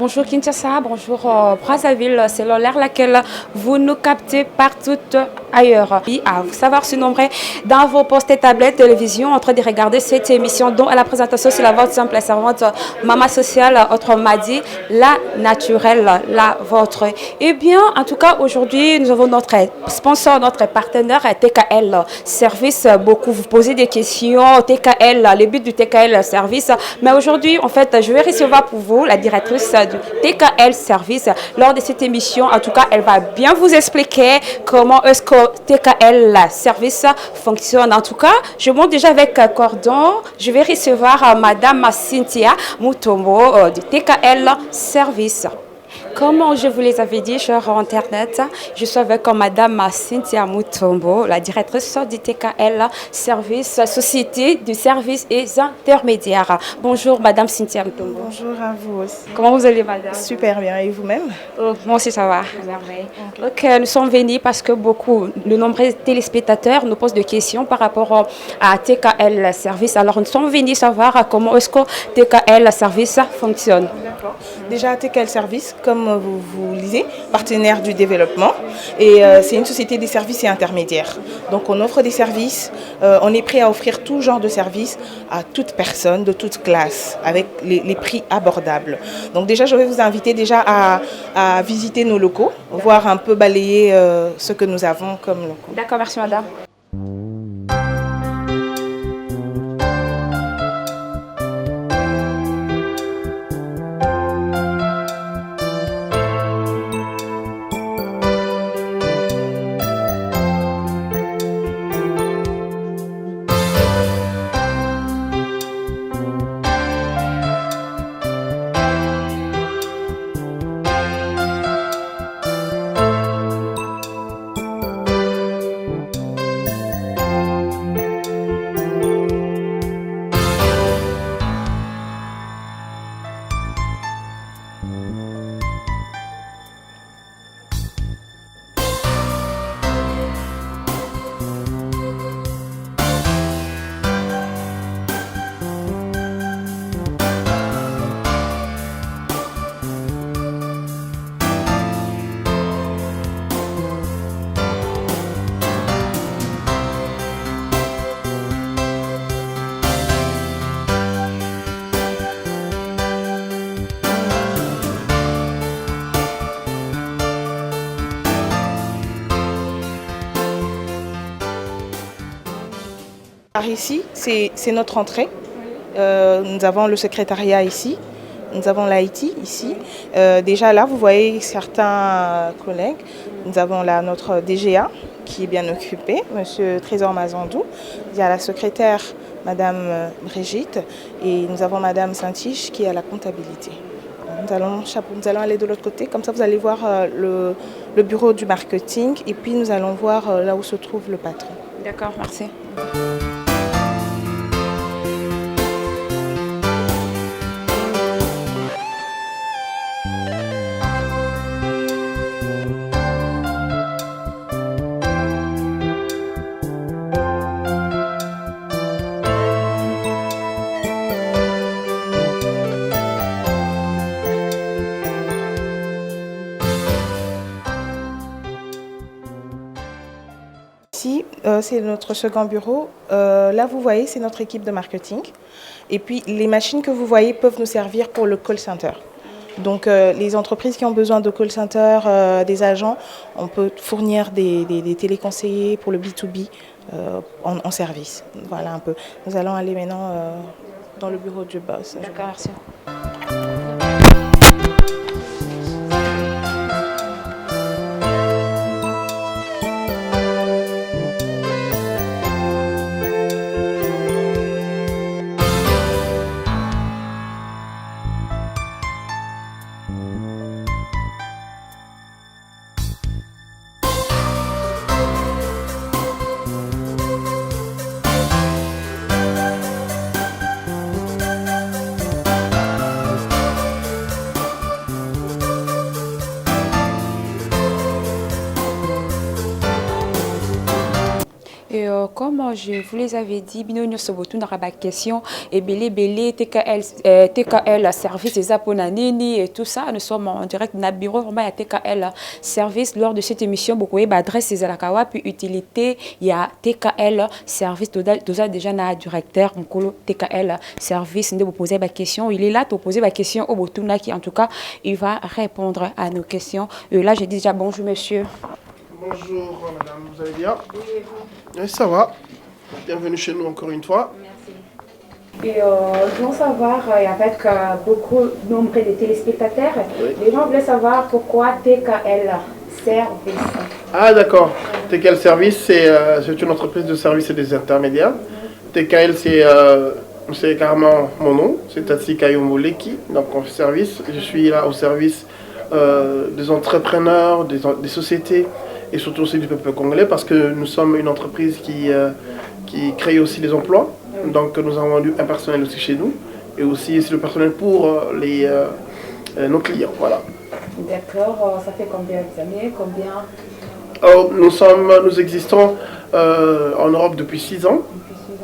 bonjour Kinshasa, bonjour Brazzaville, selon l'heure laquelle vous nous captez partout ailleurs. Et à vous savoir se nombrer dans vos postes et tablettes, télévision, en train de regarder cette émission dont à la présentation c'est la vôtre simple et servante Maman Sociale, autrement dit la naturelle, la vôtre. Eh bien, en tout cas, aujourd'hui, nous avons notre sponsor, notre partenaire TKL Service. Beaucoup vous posez des questions, TKL, le but du TKL Service. Mais aujourd'hui, en fait, je vais recevoir pour vous la directrice du TKL Service lors de cette émission. En tout cas, elle va bien vous expliquer comment est-ce que TKL Service fonctionne. En tout cas, je monte déjà avec cordon. Je vais recevoir Madame Cynthia Mutombo du TKL Service. Comme je vous les avais dit, chers Internet, je suis avec Madame Cynthia Mutombo, la directrice du TKL Service, Société du service et intermédiaires. Bonjour Madame Cynthia Mutombo. Bonjour à vous aussi. Comment vous allez Madame? Super bien, et vous-même? Moi aussi ça va, à merveille. Okay. Nous sommes venus parce que de nombreux téléspectateurs nous posent des questions par rapport à TKL Service. Alors nous sommes venus savoir comment est-ce que TKL Service fonctionne. D'accord. Déjà TKL Service, comme vous lisez, partenaire du développement, et c'est une société des services et intermédiaires. Donc on offre des services, on est prêt à offrir tout genre de services à toute personne, de toute classe, avec les prix abordables. Donc déjà je vais vous inviter déjà à visiter nos locaux, voir un peu balayer ce que nous avons comme locaux. D'accord, merci madame. Par ici, c'est notre entrée. Nous avons le secrétariat ici. Nous avons l'IT ici. Déjà là, vous voyez certains collègues. Nous avons là notre DGA qui est bien occupé, Monsieur Trésor Mazandou. Il y a la secrétaire, Madame Brigitte. Et nous avons Madame Saint-Tiche qui est à la comptabilité. Nous allons aller de l'autre côté. Comme ça, vous allez voir le bureau du marketing. Et puis, nous allons voir là où se trouve le patron. D'accord, merci. Ici, c'est notre second bureau. Là, vous voyez, c'est notre équipe de marketing. Et puis, les machines que vous voyez peuvent nous servir pour le call center. Donc, les entreprises qui ont besoin de call center, des agents, on peut fournir des téléconseillers pour le B2B en service. Voilà un peu. Nous allons aller maintenant dans le bureau du boss. D'accord, merci. comme je vous les avais dit, Bino Sobotu n'a pas question et Belé TKL service des Aponanini et tout ça. Nous sommes en direct dans le bureau vraiment à TKL service lors de cette émission. Beaucoup d'adresses des Alakawa puis utilité il y a TKL service déjà na directeur Nkolo TKL service de vous poser ma question. Il est là pour poser ma question au Botuna qui en tout cas il va répondre à nos questions. Et là j'ai dit déjà bonjour monsieur. Bonjour madame, vous allez bien? Oui, ça va. Bienvenue chez nous encore une fois. Merci. Et je veux savoir, avec beaucoup nombre de téléspectateurs, oui. Les gens voulaient savoir pourquoi TKL Service. Ah d'accord. TKL Service, c'est une entreprise de services et des intermédiaires. TKL, c'est carrément mon nom, c'est Tatsi Kayomoleki, donc en service. Je suis là au service des entrepreneurs, des sociétés et surtout aussi du peuple congolais parce que nous sommes une entreprise qui crée aussi des emplois. Donc nous avons vendu un personnel aussi chez nous et aussi le personnel pour nos clients. Voilà. D'accord, ça fait combien d'années? Nous existons en Europe depuis 6 ans.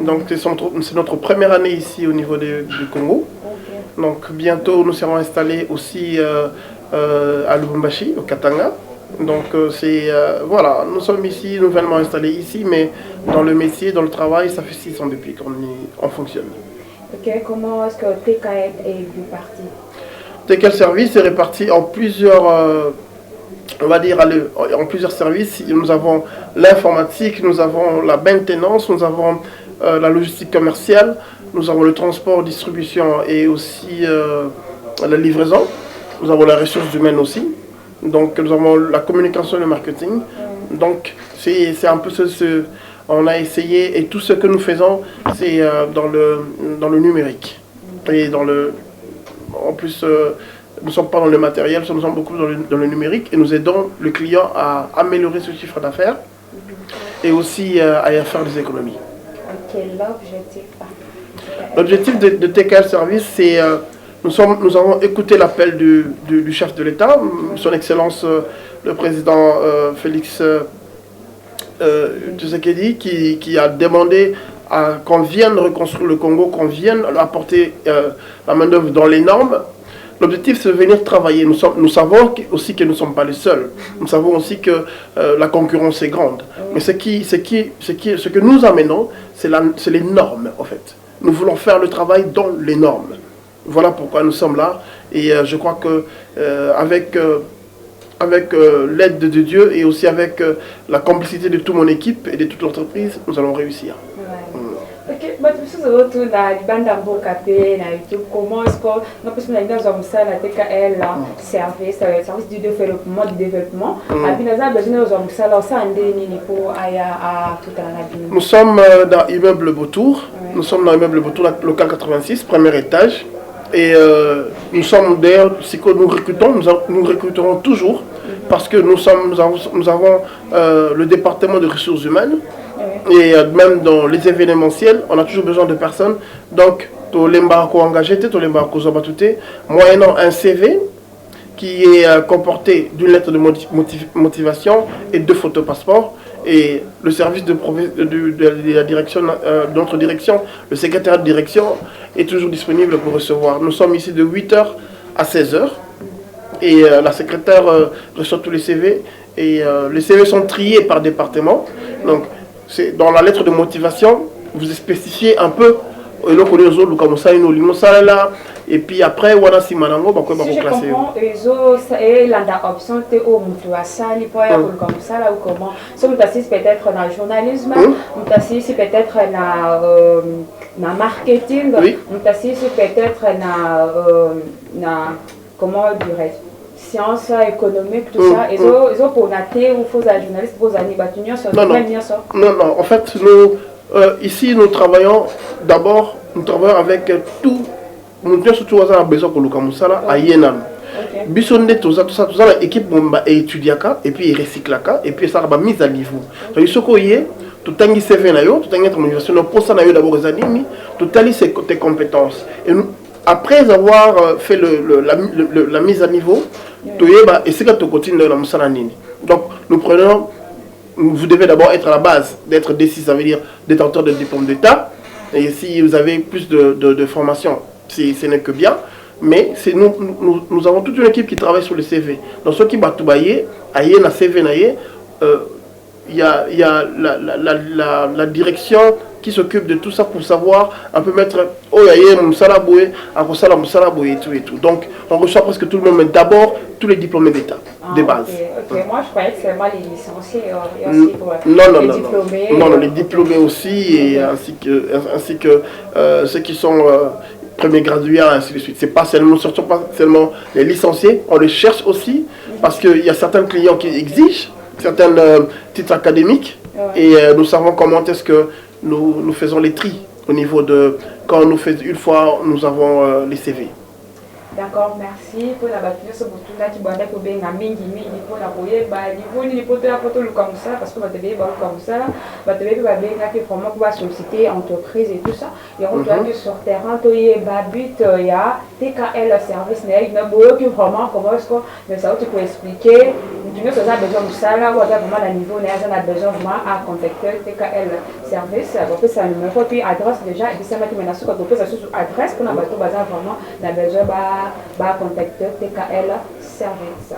Donc c'est notre première année ici au niveau du Congo. Okay. Donc bientôt nous serons installés aussi à Lubumbashi, au Katanga. Donc voilà, nous sommes ici, nouvellement installés ici, mais dans le métier, dans le travail, ça fait 6 ans depuis qu'on fonctionne. Ok, comment est-ce que TKL est réparti? TKL Service est réparti en plusieurs, on va dire, en plusieurs services. Nous avons l'informatique, nous avons la maintenance, nous avons la logistique commerciale, nous avons le transport, distribution et aussi la livraison. Nous avons la ressource humaine aussi. Donc nous avons la communication et le marketing. Donc c'est un peu on a essayé et tout ce que nous faisons c'est dans le numérique. Et en plus nous ne sommes pas dans le matériel, nous sommes beaucoup dans le numérique et nous aidons le client à améliorer ce chiffre d'affaires et aussi à faire des économies. Quel l'objectif? L'objectif de TKL Service c'est nous avons écouté l'appel du chef de l'État, son Excellence le président Félix Tshisekedi, qui a demandé qu'on vienne reconstruire le Congo, qu'on vienne apporter la main-d'œuvre dans les normes. L'objectif, c'est de venir travailler. Nous savons aussi que nous ne sommes pas les seuls. Nous savons aussi que la concurrence est grande. Mais ce que nous amenons, c'est les normes, en fait. Nous voulons faire le travail dans les normes. Voilà pourquoi nous sommes là et je crois que avec l'aide de Dieu et aussi avec la complicité de toute mon équipe et de toute l'entreprise, nous allons réussir. Ouais. Ok, mais tout ça autour de la YouTube, comment est-ce que nous pouvons dans ça la TKL service du développement Nous sommes dans l'immeuble Beautour. Nous sommes dans l'immeuble Beautour, local 86, premier étage. Et nous sommes d'ailleurs, si nous recrutons, nous recruterons toujours parce que nous avons le département de ressources humaines et même dans les événementiels, on a toujours besoin de personnes. Donc, tout l'embarco engagé, tout l'embarco zabatouté, moyennant un CV qui est comporté d'une lettre de motivation et 2 photos passeport. Et le service de la direction, de notre direction, le secrétaire de direction est toujours disponible pour recevoir. Nous sommes ici de 8h à 16h et la secrétaire reçoit tous les CV et les CV sont triés par département. Donc dans la lettre de motivation, vous spécifiez un peu et puis après voilà si manango si je comprends et option au mutuasali pour comme ça là ou comment si on t'assiste peut-être dans le journalisme on t'assiste peut-être dans marketing on t'assiste peut-être dans comment dirais sciences économiques tout ça ils ont pour nater ou faux journalistes vos années non en fait ici nous travaillons avec tout. Nous avons surtout besoin de Lukamusala à Yenan. Bisonde tout ça l'équipe étudie et puis il recycle et puis ça va mise à niveau. Donc ce qu'on y est tout tangi CV na yo, tout tangi ton université no posa na yo d'abord les animi, tout tali tes compétences. Et nous, après avoir fait la mise à niveau, tu et c'est que tu continues dans la musala nini. Donc nous prenons vous devez d'abord être à la base, d'être D6, ça veut dire détenteur de diplôme d'État. Et si vous avez plus de formation, ce n'est que bien. Mais nous avons toute une équipe qui travaille sur le CV. Dans ce qui va tout bailler, il y a CV, il y a la direction qui s'occupe de tout ça pour savoir un peu mettre oh et tout et tout. Donc on reçoit presque tout le monde, mais d'abord tous les diplômés d'État, de base. Ok. Moi je croyais que c'était moi les licenciés et aussi pour non, les diplômés. Non, les diplômés aussi, et ainsi que ceux qui sont premiers gradués, ainsi de suite. C'est pas seulement, surtout pas seulement les licenciés, on les cherche aussi, parce qu'il y a certains clients qui exigent certains titres académiques, et nous savons comment est-ce que nous faisons les tris au niveau de quand nous faisons une fois nous avons les CV. D'accord, merci pour la bâtisse pour tout là qui bandait pour bien mingi pour la rouiller niveau ni pour la photo comme ça parce que va te bien comme ça va te bien que vraiment pour solliciter entreprise et tout ça et on doit que sur terrain to y but il y a TKL service n'est pas beau que vraiment comment est-ce que mais ça tu peux expliquer tu ne sais pas besoin de ça là ou vraiment à niveau on a besoin vraiment à contacter TKL service après ça numéro puis adresse déjà et puis ça mettre maintenant sur quand ça sur adresse pour la bateau bazar vraiment la besoin contacter TKL Service.